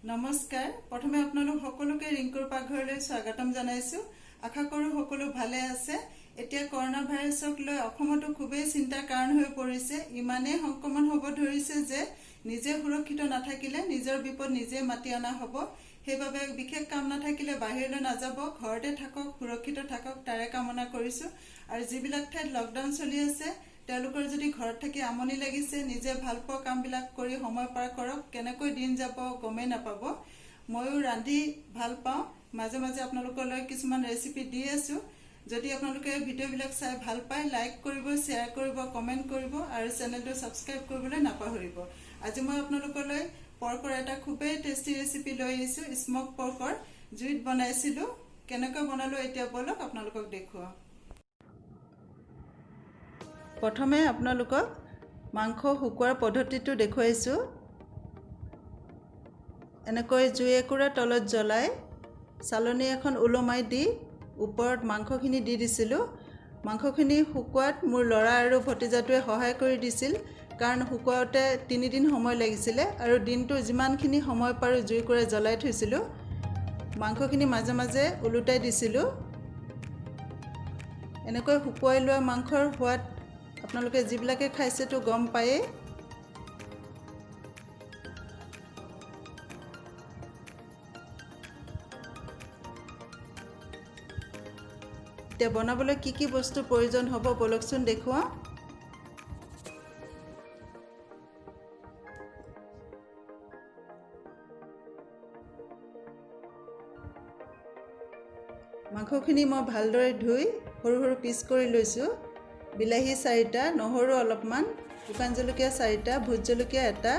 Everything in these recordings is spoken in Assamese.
নমস্কাৰ প্ৰথমে আপোনালোক সকলোকে ৰিংকুৰ পাকঘৰলৈ স্বাগতম জনাইছো আশা কৰো সকলো ভালে আছে এতিয়া কৰোনা ভাইৰাছক লৈ অসমতো খুবেই চিন্তাৰ কাৰণ হৈ পৰিছে ইমানে সংক্ৰমণ হ'ব ধৰিছে যে নিজে সুৰক্ষিত নাথাকিলে নিজৰ বিপদ নিজে মাতি অনা হ'ব সেইবাবে বিশেষ কাম নাথাকিলে বাহিৰলৈ নাযাব ঘৰতে থাকক সুৰক্ষিত থাকক তাৰে কামনা কৰিছো আৰু যিবিলাক ঠাইত লকডাউন চলি আছে তেওঁলোকৰ যদি ঘৰত থাকি আমনি লাগিছে নিজে ভালপোৱা কামবিলাক কৰি সময় পাৰ কৰক কেনেকৈ দিন যাব গমে নাপাব ময়ো ৰান্ধি ভাল পাওঁ মাজে মাজে আপোনালোকলৈ কিছুমান ৰেচিপি দি আছো যদি আপোনালোকে ভিডিঅ'বিলাক চাই ভাল পায় লাইক কৰিব শ্বেয়াৰ কৰিব কমেন্ট কৰিব আৰু চেনেলটো সাবস্ক্ৰাইব কৰিবলৈ নাপাহৰিব আজি মই আপোনালোকলৈ পৰ্কৰ এটা খুবেই টেষ্টি ৰেচিপি লৈ আহিছো স্মক পৰ্কৰ জুইত বনাইছিলো কেনেকৈ বনালো এতিয়া বলক আপোনালোকক দেখুৱাও প্ৰথমে আপোনালোকক মাংস শুকুৱাৰ পদ্ধতিটো দেখুৱাইছো এনেকৈ জুই একুৰা তলত জ্বলাই চালনী এখন ওলমাই দি ওপৰত মাংসখিনি দি দিছিলো মাংসখিনি শুকুৱাত মোৰ লৰা আৰু ভতিজাটোৱে সহায় কৰি দিছিল কাৰণ শুকুৱাতে 3 দিন সময় লাগিছিল আৰু দিনটো যিমানখিনি সময় পাৰো জুইকুৰা জ্বলাই থৈছিলো মাংসখিনি মাজে মাজে উলুটাই দিছিলো এনেকৈ শুকুৱাই লোৱা মাংসৰ সোৱাদ আপোনালোকে যিবিলাকে খাইছে তো গম পায়ে তে বনাবলৈ কি বস্তু প্ৰয়োজন হ'ব বলকচোন দেখুৱা মাংসখিনি মই ভালদৰে ধুই সৰু সৰু পিচ কৰি লৈছো বিলাহী 4টা নহৰু অলপমান শুকান জলকীয়া 4টা ভোট জলকীয়া এটা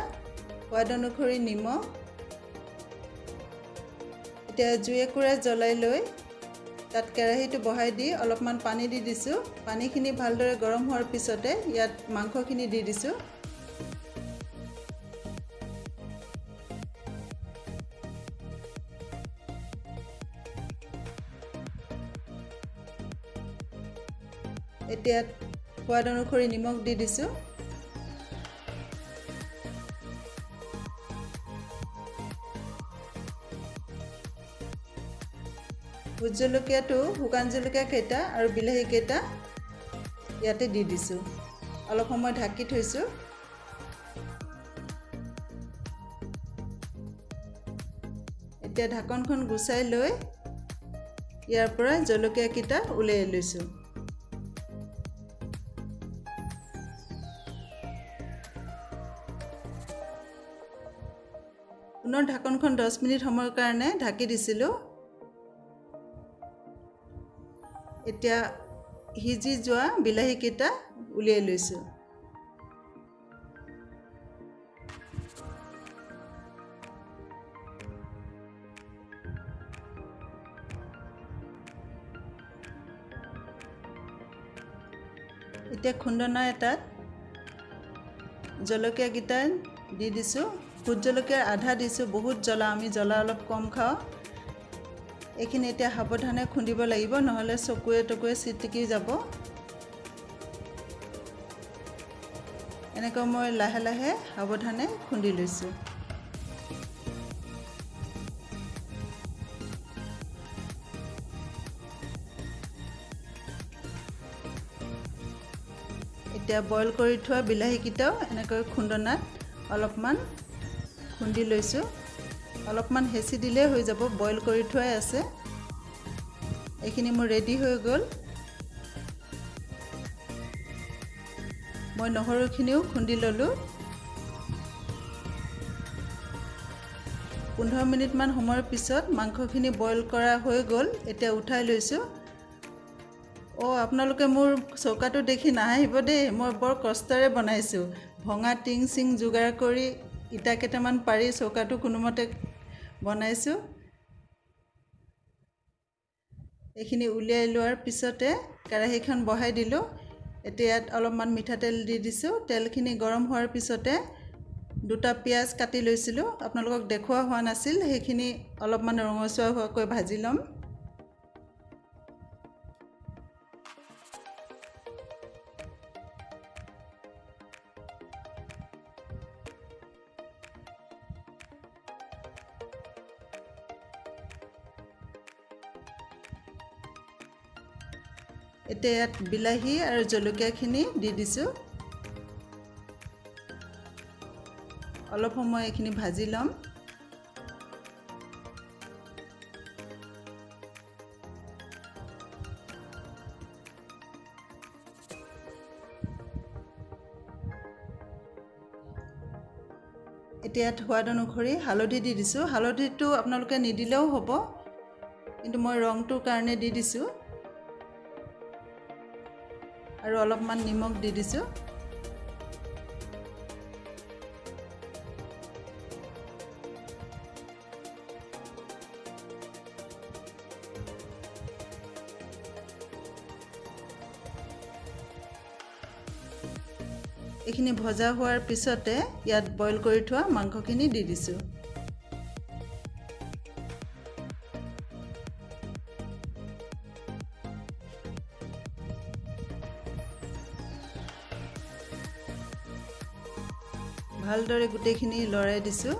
সোৱাদ অনুসৰি নিমখ এতিয়া জুই একুৰা জ্বলাই লৈ তাত কেৰাহীটো বহাই দি অলপমান পানী দি দিছো পানীখিনি ভালদৰে গৰম হোৱাৰ পিছতে ইয়াত মাংসখিনি দি দিছো এতিয়া সোৱাদ অনুসৰি নিমখ দি দিছো ভোট জলকীয়াটো শুকান জলকীয়া কেইটা আৰু বিলাহী কেইটা ইয়াতে দি দিছো অলপ সময় ঢাকি থৈছো এতিয়া ঢাকনখন গুচাই লৈ ইয়াৰ পৰা জলকীয়া কেইটা উলিয়াই লৈছো পুনৰ ঢাকনখন 10 মিনিট সময়ৰ কাৰণে ঢাকি দিছিলো এতিয়া হিজি যোৱা বিলাহী কেইটা উলিয়াই লৈছো এতিয়া খুন্দনা এটাত জলকীয়া কেইটা দি দিছো ভোট জলকীয়াৰ আধা দিছো বহুত জ্বলা আমি জ্বলা অলপ কম খাও এইখিনি এতিয়া সাৱধানে খুন্দিব লাগিব নহলে চকুৱে টকুৱে চিটিকি যাব এনেকৈ মই লাহে লাহে সাৱধানে খুন্দি লৈছো এতিয়া বইল কৰি থোৱা বিলাহী কিটাও এনেকৈ খুন্দনাত অলপমান খুন্দি লৈছো অলপমান হেচি দিলে হৈ যাব বইল কৰি থোৱাই আছে এইখিনি মোৰ ৰেডি হৈ গ'ল মই নহৰুখিনিও খুন্দি ললো 15 মিনিট মান সময়ৰ পিছত মাংসখিনি বইল কৰা হৈ গ'ল এতিয়া উঠাই লৈছো আপোনালোকে মোৰ চৌকাটো দেখি নাহিব দেই মই বৰ কষ্টৰে বনাইছো ভঙা টিং সিং যোগাৰ কৰি ইটা কেইটামান পাৰি চৌকাটো কোনোমতে বনাইছো এইখিনি উলিয়াই লোৱাৰ পিছতে কেৰাহীখন বহাই দিলো এতিয়া ইয়াত অলপমান মিঠাতেল দি দিছো তেলখিনি গৰম হোৱাৰ পিছতে দুটা পিয়াজ কাটি লৈছিলো আপোনালোকক দেখুৱা হোৱা নাছিল সেইখিনি অলপমান ৰঙচুৱা হোৱাকৈ ভাজি লম এতিয়া ইয়াত বিলাহী আৰু জলকীয়াখিনি দি দিছোঁ। অলপ সময় এইখিনি ভাজি ল'ম। এতিয়া ইয়াত সোৱাদ অনুসৰি হালধি দি দিছোঁ। হালধিটো আপোনালোকে নিদিলেও হ'ব, কিন্তু মই ৰংটোৰ কাৰণে দি দিছোঁ। আৰু অলপমান নিমখ দি দিছোঁ। এইখিনি ভজা হোৱাৰ পিছতে ইয়াত বইল কৰি থোৱা মাংসখিনি দি দিছোঁ। ভালদৰে গোটেইখিনি লৰাই দিছোঁ।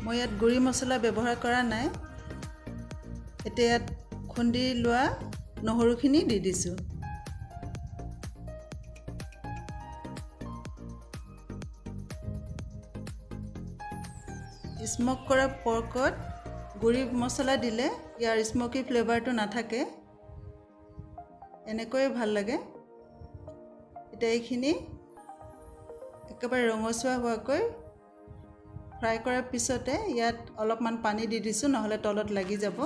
মই ইয়াত গুড়ি মছলা ব্যৱহাৰ কৰা নাই। এতিয়া ইয়াত খুন্দি লোৱা নহৰুখিনি দি দিছোঁ। স্মক কৰা পৰ্কত গুড়ি মছলা দিলে ইয়াৰ স্মকি ফ্লেভাৰটো নাথাকে, এনেকৈয়ে ভাল লাগে। এতিয়া এইখিনি একেবাৰে ৰঙচুৱা হোৱাকৈ ফ্ৰাই কৰাৰ পিছতে ইয়াত অলপমান পানী দি দিছোঁ, নহ'লে তলত লাগি যাব।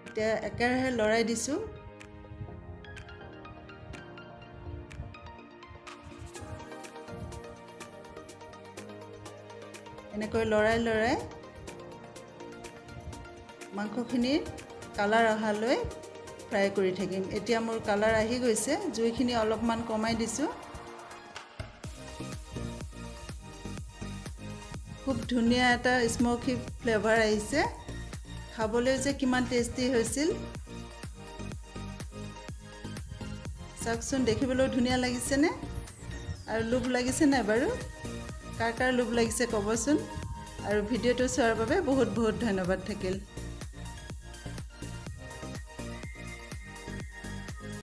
এতিয়া একেৰাহে লৰাই দিছোঁ। এনেকৈ লৰাই লৰাই মাংসখিনিৰ কালাৰ অহালৈ ফ্ৰাই কৰি থাকিম। এতিয়া মোৰ কালাৰ আহি গৈছে, জুইখিনি অলপমান কমাই দিছোঁ। খুব ধুনীয়া এটা স্মকি ফ্লেভাৰ আহিছে। খাবলৈ যে কিমান টেষ্টি হৈছিল চাওকচোন, দেখিবলৈও ধুনীয়া লাগিছেনে? আৰু লোভ লাগিছে নাই বাৰু? কাৰ কাৰ লোভ লাগিছে ক'বচোন। আৰু ভিডিঅ'টো চোৱাৰ বাবে বহুত বহুত ধন্যবাদ থাকিল।